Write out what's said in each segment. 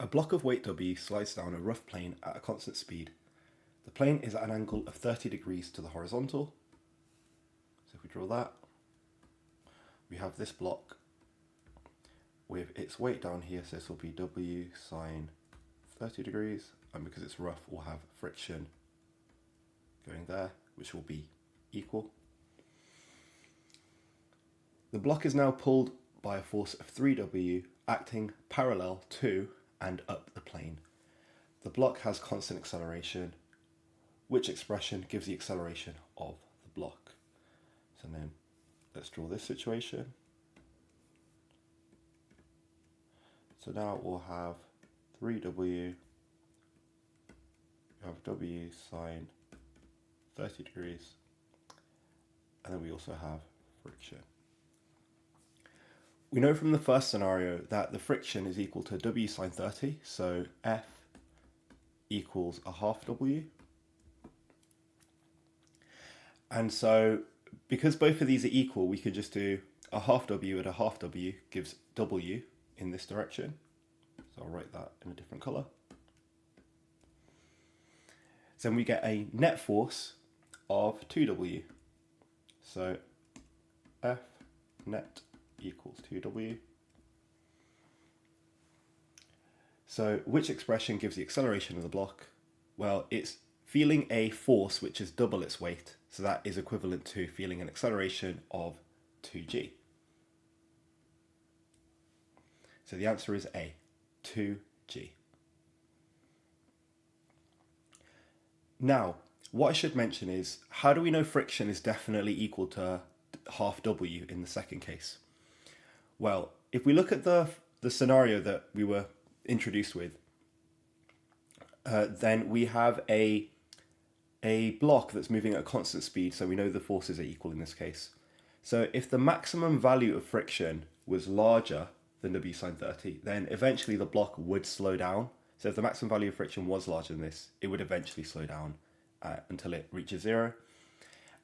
A block of weight W slides down a rough plane at a constant speed. The plane is at an angle of 30 degrees to the horizontal. So if we draw that, we have this block with its weight down here, so this will be W sine 30 degrees, and because it's rough, we'll have friction going there, which will be equal. The block is now pulled by a force of 3W acting parallel to and up the plane. The block has constant acceleration. Which expression gives the acceleration of the block? So then let's draw this situation. So now we'll have 3W, we have W sine 30 degrees, and then we also have friction. We know from the first scenario that the friction is equal to W sine 30, so F equals a half W. And so because both of these are equal, we could just do a half W and a half W gives W in this direction. So I'll write that in a different colour. So then we get a net force of 2W. So F net equals 2W. So which expression gives the acceleration of the block? Well, it's feeling a force which is double its weight. So that is equivalent to feeling an acceleration of 2g. So the answer is A, 2g. Now, what I should mention is, how do we know friction is definitely equal to half W in the second case? Well, if we look at the scenario that we were introduced with, then we have a block that's moving at a constant speed, so we know the forces are equal in this case. So if the maximum value of friction was larger than W sine 30, then eventually the block would slow down. So if the maximum value of friction was larger than this, it would eventually slow down until it reaches 0.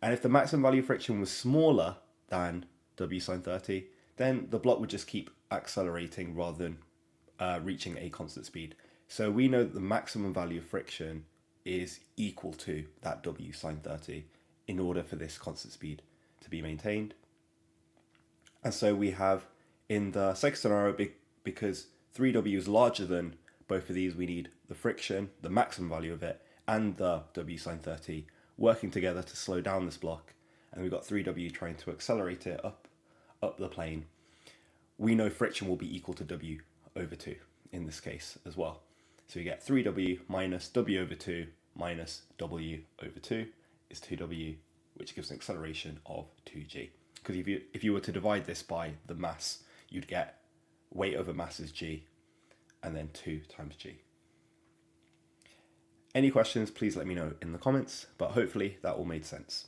And if the maximum value of friction was smaller than W sine 30, then the block would just keep accelerating rather than reaching a constant speed. So we know that the maximum value of friction is equal to that W sine 30 in order for this constant speed to be maintained. And so we have in the second scenario, because 3W is larger than both of these, we need the friction, the maximum value of it, and the W sine 30 working together to slow down this block. And we've got 3W trying to accelerate it up the plane. We know friction will be equal to W over 2 in this case as well. So we get 3W minus W over 2 minus W over 2 is 2W, which gives an acceleration of 2g. Because if you were to divide this by the mass, you'd get weight over mass is g, and then 2 times g. Any questions, please let me know in the comments, but hopefully that all made sense.